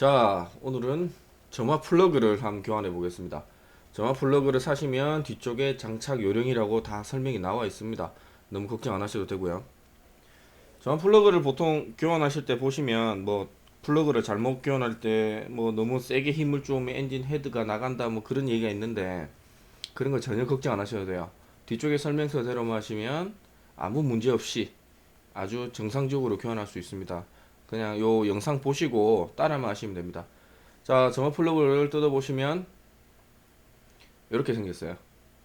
자, 오늘은 점화 플러그를 한번 교환해 보겠습니다. 점화 플러그를 사시면 뒤쪽에 장착 요령이라고 다 설명이 나와 있습니다. 너무 걱정 안 하셔도 되고요. 점화 플러그를 보통 교환하실 때 보시면 플러그를 잘못 교환할 때 너무 세게 힘을 주면 엔진 헤드가 나간다 그런 얘기가 있는데, 그런 거 전혀 걱정 안 하셔도 돼요. 뒤쪽에 설명서대로만 하시면 아무 문제 없이 아주 정상적으로 교환할 수 있습니다. 그냥 요 영상 보시고 따라만 하시면 됩니다. 자, 점화 플러그를 뜯어보시면 이렇게 생겼어요.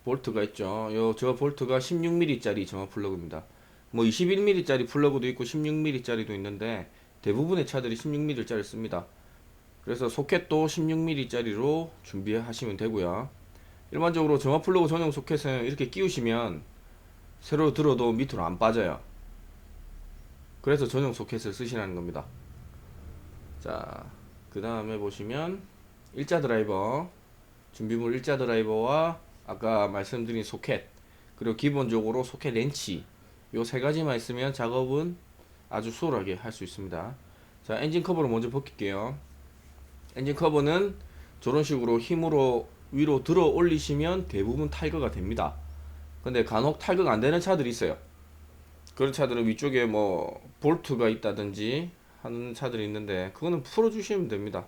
볼트가 있죠. 저 볼트가 16mm 짜리 점화 플러그입니다. 21mm 짜리 플러그도 있고 16mm 짜리도 있는데 대부분의 차들이 16mm 짜리 씁니다. 그래서 소켓도 16mm 짜리로 준비하시면 되고요. 일반적으로 점화 플러그 전용 소켓은 이렇게 끼우시면 세로 들어도 밑으로 안 빠져요. 그래서 전용 소켓을 쓰시라는 겁니다. 자, 그 다음에 보시면 일자 드라이버, 준비물 일자 드라이버와 아까 말씀드린 소켓, 그리고 기본적으로 소켓 렌치, 요 세 가지만 있으면 작업은 아주 수월하게 할 수 있습니다. 자, 엔진 커버를 먼저 벗길게요. 엔진 커버는 저런 식으로 힘으로 위로 들어 올리시면 대부분 탈거가 됩니다. 근데 간혹 탈거가 안 되는 차들이 있어요. 그런 차들은 위쪽에 볼트가 있다든지 하는 차들이 있는데, 그거는 풀어주시면 됩니다.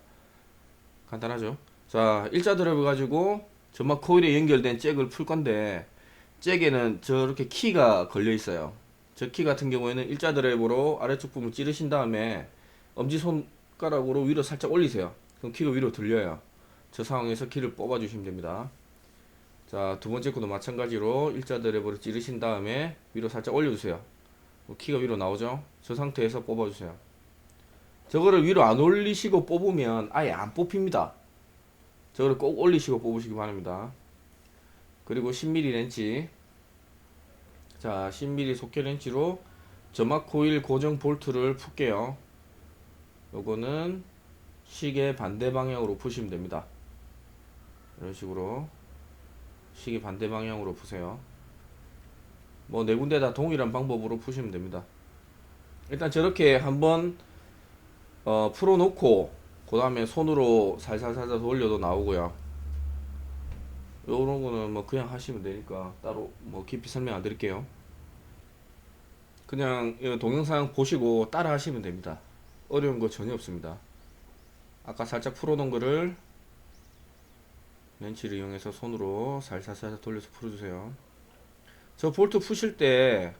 간단하죠. 자, 일자 드라이브 가지고 점막 코일에 연결된 잭을 풀 건데, 잭에는 저렇게 키가 걸려 있어요. 저 키 같은 경우에는 일자 드라이브로 아래쪽 부분 찌르신 다음에 엄지손가락으로 위로 살짝 올리세요. 그럼 키가 위로 들려요. 저 상황에서 키를 뽑아 주시면 됩니다. 자, 두 번째 것도 마찬가지로 일자 드라이브로 찌르신 다음에 위로 살짝 올려주세요. 키가 위로 나오죠. 저 상태에서 뽑아주세요. 저거를 위로 안 올리시고 뽑으면 아예 안 뽑힙니다. 저거를 꼭 올리시고 뽑으시기 바랍니다. 그리고 10mm 렌치, 자 10mm 속개 렌치로 점막 코일 고정 볼트를 풀게요. 요거는 시계 반대 방향으로 푸시면 됩니다. 이런 식으로 시계 반대 방향으로 푸세요. 네 군데 다 동일한 방법으로 푸시면 됩니다. 일단 저렇게 한번 풀어놓고 그 다음에 손으로 살살살살 돌려도 나오고요. 요런 거는 그냥 하시면 되니까 따로 깊이 설명 안 드릴게요. 그냥 이 동영상 보시고 따라 하시면 됩니다. 어려운 거 전혀 없습니다. 아까 살짝 풀어놓은 거를 렌치를 이용해서 손으로 살살살살 돌려서 풀어주세요. 저 볼트 푸실 때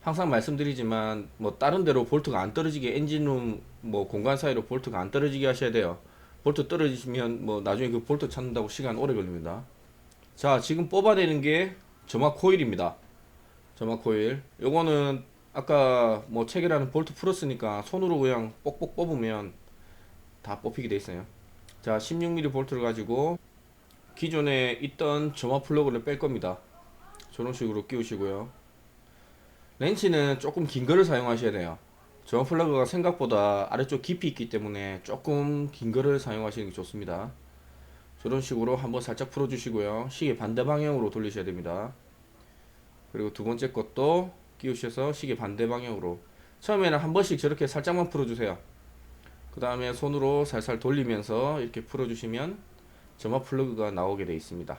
항상 말씀드리지만 다른 데로 볼트가 안 떨어지게, 엔진룸 공간 사이로 볼트가 안 떨어지게 하셔야 돼요. 볼트 떨어지시면 나중에 그 볼트 찾는다고 시간 오래 걸립니다. 자, 지금 뽑아내는 게 점화 코일입니다. 점화 코일. 요거는 아까 체결하는 볼트 풀었으니까 손으로 그냥 뽁뽁 뽑으면 다 뽑히게 돼 있어요. 자, 16mm 볼트를 가지고 기존에 있던 점화 플러그를 뺄 겁니다. 저런 식으로 끼우시고요. 렌치는 조금 긴 거를 사용하셔야 돼요. 점화 플러그가 생각보다 아래쪽 깊이 있기 때문에 조금 긴 거를 사용하시는 게 좋습니다. 저런 식으로 한번 살짝 풀어주시고요. 시계 반대 방향으로 돌리셔야 됩니다. 그리고 두 번째 것도 끼우셔서 시계 반대 방향으로, 처음에는 한 번씩 저렇게 살짝만 풀어주세요. 그 다음에 손으로 살살 돌리면서 이렇게 풀어주시면 점화 플러그가 나오게 되어 있습니다.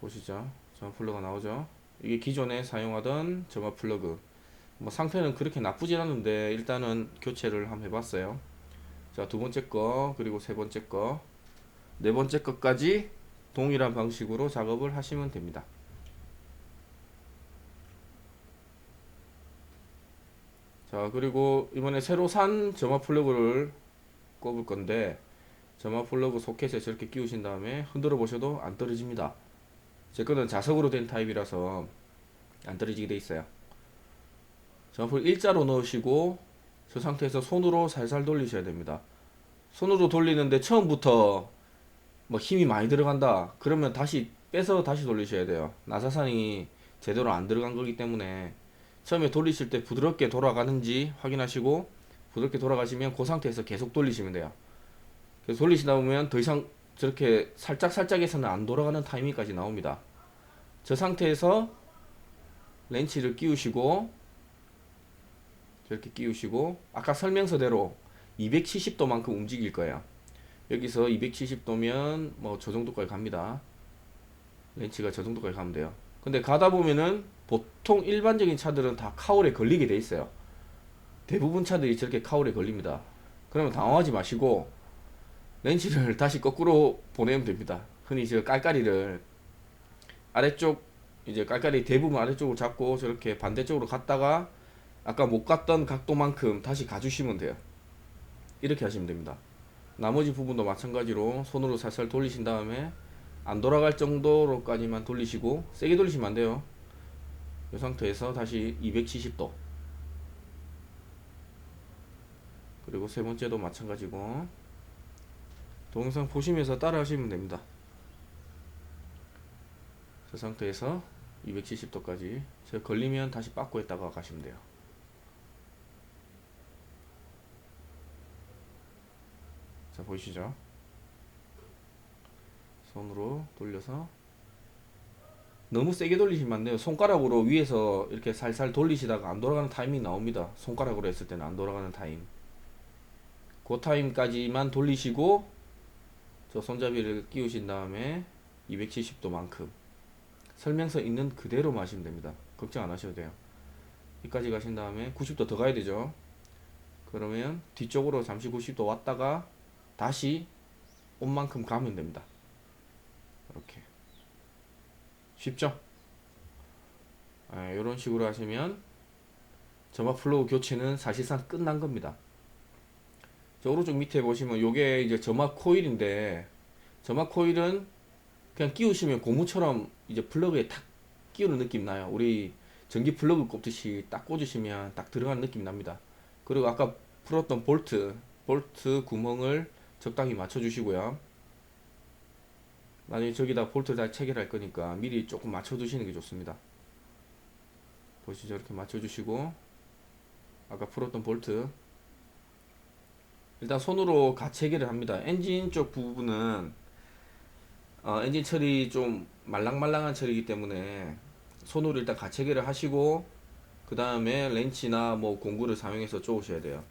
보시죠. 점화 플러그가 나오죠. 이게 기존에 사용하던 점화 플러그. 상태는 그렇게 나쁘진 않은데 일단은 교체를 한번 해봤어요. 자, 두 번째 거, 그리고 세 번째 거, 네 번째 거까지 동일한 방식으로 작업을 하시면 됩니다. 자, 그리고 이번에 새로 산 점화 플러그를 꼽을 건데, 점화 플러그 소켓에 저렇게 끼우신 다음에 흔들어 보셔도 안 떨어집니다. 제 거는 자석으로 된 타입이라서 안 떨어지게 돼 있어요. 점화 플러그 일자로 넣으시고 저 상태에서 손으로 살살 돌리셔야 됩니다. 손으로 돌리는데 처음부터 힘이 많이 들어간다 그러면 다시 빼서 다시 돌리셔야 돼요. 나사산이 제대로 안 들어간 거기 때문에 처음에 돌리실 때 부드럽게 돌아가는지 확인하시고, 부드럽게 돌아가시면 그 상태에서 계속 돌리시면 돼요. 그래서 돌리시다 보면 더 이상 저렇게 살짝살짝해서는 안 돌아가는 타이밍까지 나옵니다. 저 상태에서 렌치를 끼우시고 저렇게 끼우시고 아까 설명서대로 270도만큼 움직일 거예요. 여기서 270도면 뭐 저 정도까지 갑니다. 렌치가 저 정도까지 가면 돼요. 근데 가다 보면은 보통 일반적인 차들은 다 카울에 걸리게 돼 있어요. 대부분 차들이 저렇게 카울에 걸립니다. 그러면 당황하지 마시고 렌치를 다시 거꾸로 보내면 됩니다. 흔히 저 깔깔이를 아래쪽, 이제 깔깔이 대부분 아래쪽으로 잡고 저렇게 반대쪽으로 갔다가 아까 못 갔던 각도만큼 다시 가주시면 돼요. 이렇게 하시면 됩니다. 나머지 부분도 마찬가지로 손으로 살살 돌리신 다음에 안 돌아갈 정도로까지만 돌리시고, 세게 돌리시면 안 돼요. 이 상태에서 다시 270도, 그리고 세 번째도 마찬가지고, 동영상 보시면서 따라 하시면 됩니다. 그 상태에서 270도까지 제가 걸리면 다시 빠꾸했다가 가시면 돼요. 자, 보이시죠? 손으로 돌려서, 너무 세게 돌리시면 안 돼요. 손가락으로 위에서 이렇게 살살 돌리시다가 안 돌아가는 타이밍이 나옵니다. 손가락으로 했을 때는 안 돌아가는 타임. 그 타임까지만 돌리시고 저 손잡이를 끼우신 다음에 270도만큼 설명서 있는 그대로 마시면 됩니다. 걱정 안 하셔도 돼요. 여기까지 가신 다음에 90도 더 가야 되죠. 그러면 뒤쪽으로 잠시 90도 왔다가 다시 온 만큼 가면 됩니다. 이렇게 쉽죠? 이런 식으로 하시면 점화 플러그 교체는 사실상 끝난 겁니다. 저 오른쪽 밑에 보시면 요게 이제 점화 코일인데, 점화 코일은 그냥 끼우시면 고무처럼 이제 플러그에 탁 끼우는 느낌 나요. 우리 전기 플러그 꼽듯이 딱 꽂으시면 딱 들어가는 느낌 납니다. 그리고 아까 풀었던 볼트 구멍을 적당히 맞춰 주시고요. 나중에 저기다 볼트 다 체결할 거니까 미리 조금 맞춰 두시는 게 좋습니다. 보시죠, 이렇게 맞춰 주시고, 아까 풀었던 볼트 일단 손으로 가체결을 합니다. 엔진 쪽 부분은 엔진 처리 좀 말랑말랑한 처리이기 때문에 손으로 일단 가체결을 하시고, 그 다음에 렌치나 뭐 공구를 사용해서 쪼으셔야 돼요.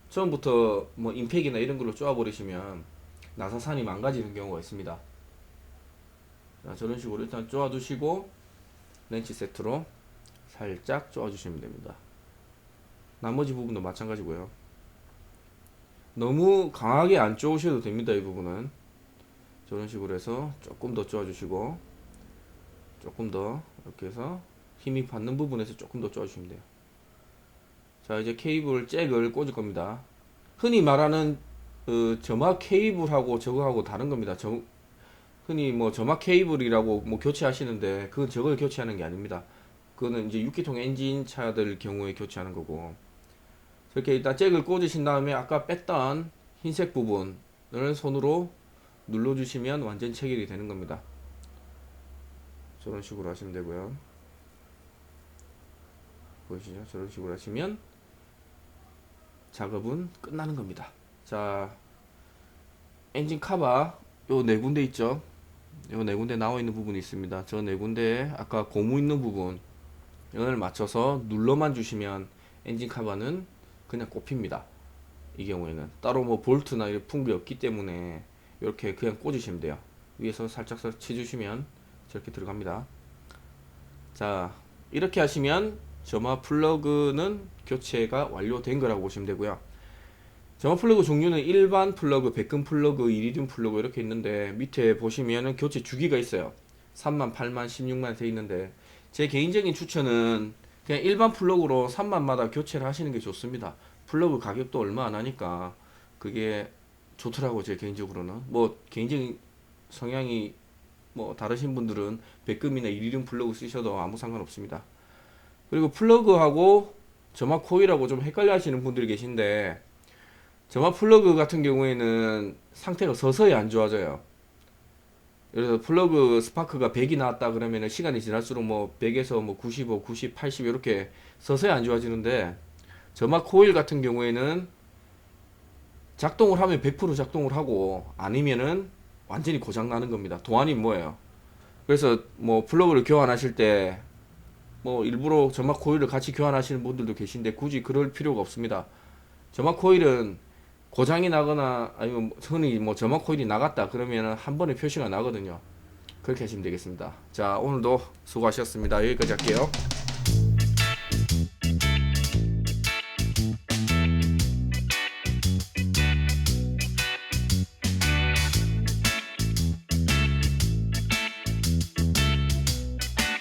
처음부터 뭐 임팩이나 이런 걸로 쪼아 버리시면 나사산이 망가지는 경우가 있습니다. 자, 저런 식으로 일단 쪼아 두시고 렌치 세트로 살짝 쪼아 주시면 됩니다. 나머지 부분도 마찬가지고요. 너무 강하게 안 쪼으셔도 됩니다. 이 부분은 저런 식으로 해서 조금 더 쪼아 주시고, 조금 더 이렇게 해서 힘이 받는 부분에서 조금 더 쪼아 주시면 돼요. 자, 이제 케이블 잭을 꽂을 겁니다. 흔히 말하는 점화 케이블하고 저거하고 다른 겁니다. 흔히 뭐 점화 케이블이라고 뭐 교체하시는데 그건 저걸 교체하는 게 아닙니다. 그거는 이제 6기통 엔진 차들 경우에 교체하는 거고, 이렇게 일단 잭을 꽂으신 다음에 아까 뺐던 흰색 부분을 손으로 눌러주시면 완전 체결이 되는 겁니다. 저런 식으로 하시면 되고요. 보이시죠? 저런 식으로 하시면 작업은 끝나는 겁니다. 자, 엔진 카바 요 네 군데 있죠? 요 네 군데 나와 있는 부분이 있습니다. 저 네 군데에 아까 고무 있는 부분을 맞춰서 눌러만 주시면 엔진 카바는 그냥 꼽힙니다. 이 경우에는 따로 뭐 볼트나 이런 품이 없기 때문에 이렇게 그냥 꽂으시면 돼요. 위에서 살짝 치주시면 저렇게 들어갑니다. 자, 이렇게 하시면 점화 플러그는 교체가 완료된 거라고 보시면 되고요. 점화 플러그 종류는 일반 플러그, 백금 플러그, 이리듐 플러그 이렇게 있는데, 밑에 보시면은 교체 주기가 있어요. 3만, 8만, 16만 돼 있는데, 제 개인적인 추천은 그냥 일반 플러그로 3만마다 교체를 하시는 게 좋습니다. 플러그 가격도 얼마 안 하니까 그게 좋더라고, 제 개인적으로는. 뭐 개인적인 성향이 뭐 다르신 분들은 백금이나 이리듐 플러그 쓰셔도 아무 상관없습니다. 그리고 플러그하고 점화 코일하고 좀 헷갈려 하시는 분들이 계신데, 점화 플러그 같은 경우에는 상태가 서서히 안 좋아져요. 그래서 플러그 스파크가 100이 나왔다 그러면은 시간이 지날수록 뭐 100에서 뭐 95, 90, 80 이렇게 서서히 안 좋아지는데, 점화 코일 같은 경우에는 작동을 하면 100% 작동을 하고 아니면은 완전히 고장 나는 겁니다. 도안이 뭐예요? 그래서 뭐 플러그를 교환하실 때 뭐 일부러 점막 코일을 같이 교환하시는 분들도 계신데 굳이 그럴 필요가 없습니다. 점막 코일은 고장이 나거나 아니면 흔히 뭐 점막 코일이 나갔다 그러면은 한 번에 표시가 나거든요. 그렇게 하시면 되겠습니다. 자, 오늘도 수고하셨습니다. 여기까지 할게요.